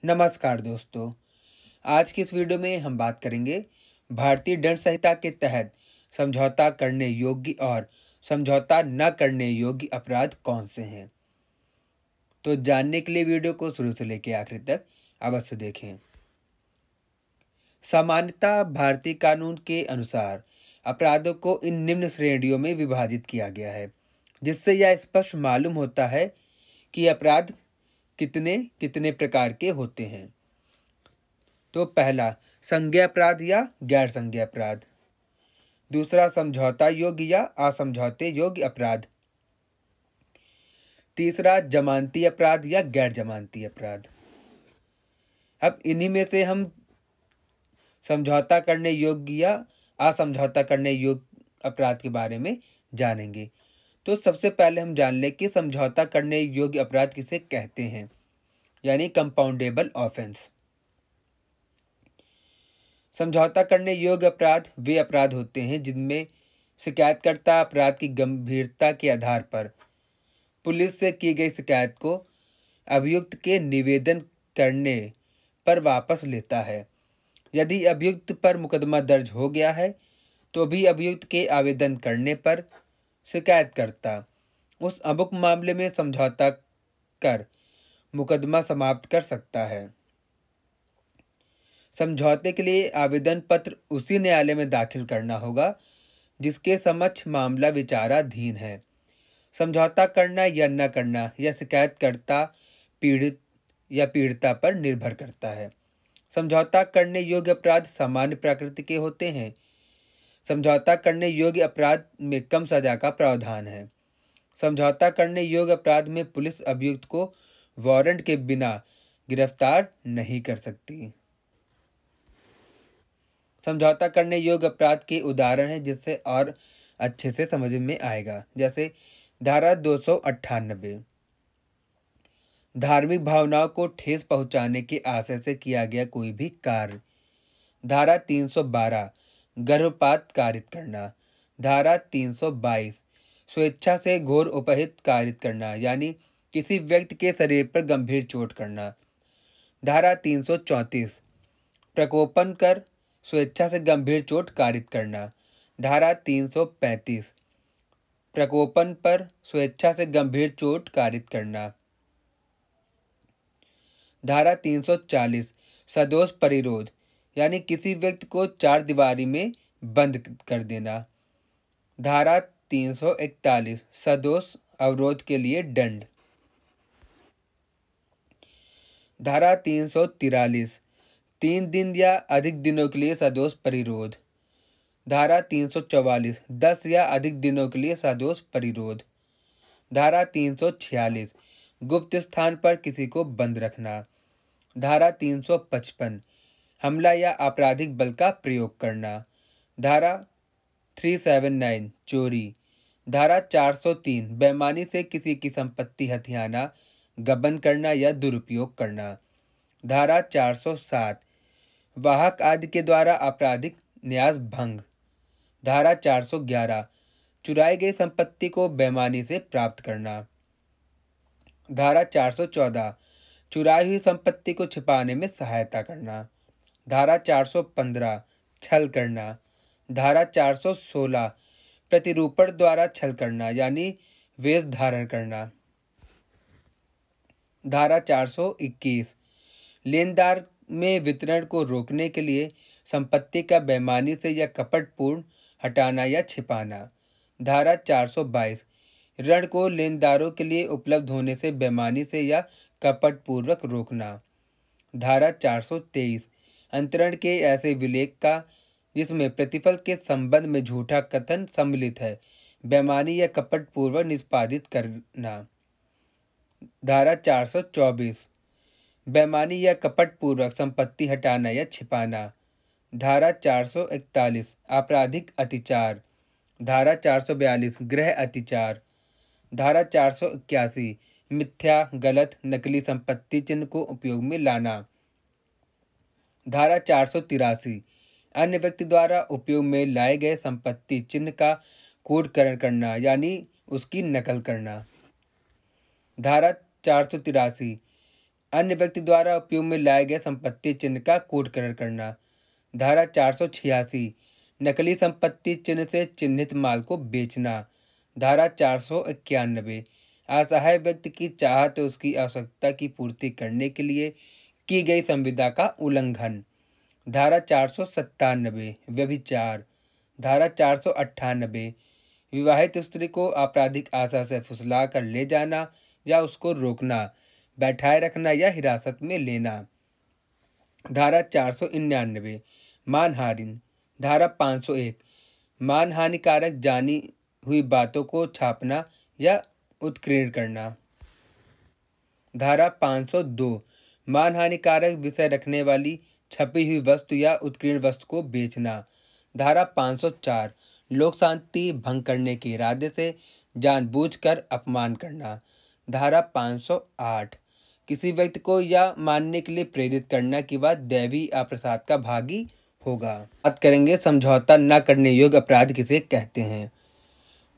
नमस्कार दोस्तों। आज की इस वीडियो में हम बात करेंगे भारतीय दंड संहिता के तहत समझौता करने योग्य और समझौता न करने योग्य अपराध कौन से हैं। तो जानने के लिए वीडियो को शुरू से लेकर आखिर तक अवश्य देखें। सामान्यतः भारतीय कानून के अनुसार अपराधों को इन निम्न श्रेणियों में विभाजित किया गया है, जिससे यह स्पष्ट मालूम होता है कि अपराध कितने कितने प्रकार के होते हैं। तो पहला, संज्ञेय अपराध या गैर संज्ञेय अपराध। दूसरा, समझौता योग्य या असमझौते योग्य अपराध। तीसरा, जमानती अपराध या गैर जमानती अपराध। अब इन्हीं में से हम समझौता करने योग्य या असमझौता करने योग्य अपराध के बारे में जानेंगे। तो सबसे पहले हम जान लें कि समझौता करने योग्य अपराध किसे कहते हैं, यानी कंपाउंडेबल ऑफेंस। समझौता करने योग्य अपराध वे अपराध होते हैं जिनमें शिकायतकर्ता अपराध की गंभीरता के आधार पर पुलिस से की गई शिकायत को अभियुक्त के निवेदन करने पर वापस लेता है। यदि अभियुक्त पर मुकदमा दर्ज हो गया है तो भी अभियुक्त के आवेदन करने पर शिकायतकर्ता उस अमुक मामले में समझौता कर मुकदमा समाप्त कर सकता है। समझौते के लिए आवेदन पत्र उसी न्यायालय में दाखिल करना होगा जिसके समक्ष मामला विचाराधीन है। समझौता करना या न करना यह शिकायतकर्ता पीड़ित या पीड़िता पर निर्भर करता है। समझौता करने योग्य अपराध सामान्य प्रकृति के होते हैं। समझौता करने योग्य अपराध में कम सजा का प्रावधान है। समझौता करने योग्य अपराध में पुलिस अभियुक्त को वारंट के बिना गिरफ्तार नहीं कर सकती। समझौता करने योग्य अपराध के उदाहरण हैं जिससे और अच्छे से समझ में आएगा, जैसे धारा 298, धार्मिक भावनाओं को ठेस पहुंचाने के आशय से किया गया कोई भी कार्य। धारा 312, गर्भपात कारित करना। धारा 322, स्वेच्छा से घोर उपहित कारित करना, यानी किसी व्यक्ति के शरीर पर गंभीर चोट करना। धारा 334, प्रकोपन कर स्वेच्छा से गंभीर चोट कारित करना। धारा 335, प्रकोपन पर स्वेच्छा से गंभीर चोट कारित करना। धारा 340, सदोष परिरोध, यानी किसी व्यक्ति को चार दीवारी में बंद कर देना। धारा 341, सदोष अवरोध के लिए दंड। धारा 343, 3 दिन या अधिक दिनों के लिए सदोष परिरोध। धारा 344, 10 या अधिक दिनों के लिए सदोष परिरोध। धारा 346, गुप्त स्थान पर किसी को बंद रखना। धारा 355, हमला या आपराधिक बल का प्रयोग करना। धारा 379, चोरी। धारा 403, बेईमानी से किसी की संपत्ति हथियाना, गबन करना या दुरुपयोग करना। धारा 407, वाहक आदि के द्वारा आपराधिक न्यास भंग। धारा 411, चुराई गई संपत्ति को बेईमानी से प्राप्त करना। धारा 414, चुराई हुई संपत्ति को छिपाने में सहायता करना। धारा 415, छल करना। धारा 416, प्रतिरूपण द्वारा छल करना, यानी वेश धारण करना। धारा 421, लेनदार में वितरण को रोकने के लिए संपत्ति का बेईमानी से या कपटपूर्ण हटाना या छिपाना। धारा 422, ऋण को लेनदारों के लिए उपलब्ध होने से बेईमानी से या कपटपूर्वक रोकना। धारा 423, अंतरण के ऐसे विलेख का जिसमें प्रतिफल के संबंध में झूठा कथन सम्मिलित है, बेईमानी या कपटपूर्वक निष्पादित करना। धारा 424, बेईमानी या कपटपूर्वक संपत्ति हटाना या छिपाना। धारा 441, आपराधिक अतिचार। धारा 442, गृह अतिचार। धारा 481, मिथ्या, गलत, नकली संपत्ति चिन्ह को उपयोग में लाना। धारा 483, अन्य व्यक्ति द्वारा उपयोग में लाए गए संपत्ति चिन्ह का कूटकरण करना, यानी उसकी नकल करना। धारा 483, अन्य व्यक्ति द्वारा उपयोग में लाए गए संपत्ति चिन्ह का कोडकरण करना। धारा 486 नकली संपत्ति चिन्ह से चिन्हित माल को बेचना। धारा 491 असहाय व्यक्ति की चाहत और उसकी आवश्यकता की पूर्ति करने के लिए की गई संविदा का उल्लंघन। धारा 497 व्यभिचार। धारा 498 विवाहित स्त्री को आपराधिक आशा से फुसला कर ले जाना या उसको रोकना, बैठाए रखना या हिरासत में लेना। धारा 499 मानहानि। धारा 501 मानहानिकारक जानी हुई बातों को छापना या उत्कीर्ण करना। धारा 502 मानहानिकारक विषय रखने वाली छपी हुई वस्तु या उत्कीर्ण वस्तु को बेचना। धारा 504 लोक शांति भंग करने के इरादे से जानबूझकर अपमान करना। धारा 508 किसी व्यक्ति को यह मानने के लिए प्रेरित करना कि वह दैवी अप्रसाद का भागी होगा। बात करेंगे समझौता न करने योग्य अपराध किसे कहते हैं,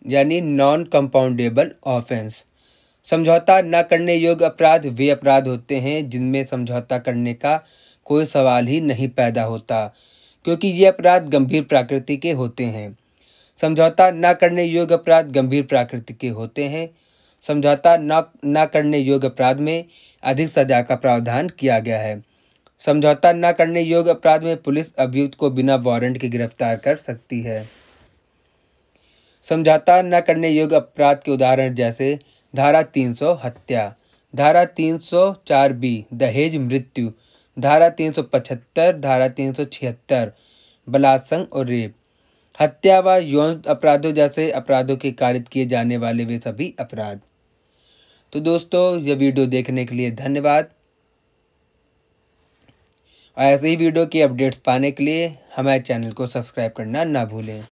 यानी नॉन कंपाउंडेबल ऑफेंस। समझौता न करने योग्य अपराध वे अपराध होते हैं जिनमें समझौता करने का कोई सवाल ही नहीं पैदा होता, क्योंकि ये अपराध गंभीर प्रकृति के होते हैं। समझौता न करने योग्य अपराध गंभीर प्रकृति के होते हैं। समझौता न करने योग्य अपराध में अधिक सजा का प्रावधान किया गया है। समझौता न करने योग्य अपराध में पुलिस अभियुक्त को बिना वारंट के गिरफ्तार कर सकती है। समझौता न करने योग्य अपराध के उदाहरण जैसे धारा 300 हत्या, धारा 304B दहेज मृत्यु, धारा 375, धारा 376 बलात्संग और रेप। हत्या व यौन अपराधों जैसे अपराधों के कारित किए जाने वाले वे सभी अपराध। तो दोस्तों, यह वीडियो देखने के लिए धन्यवाद। ऐसे ही वीडियो की अपडेट्स पाने के लिए हमारे चैनल को सब्सक्राइब करना ना भूलें।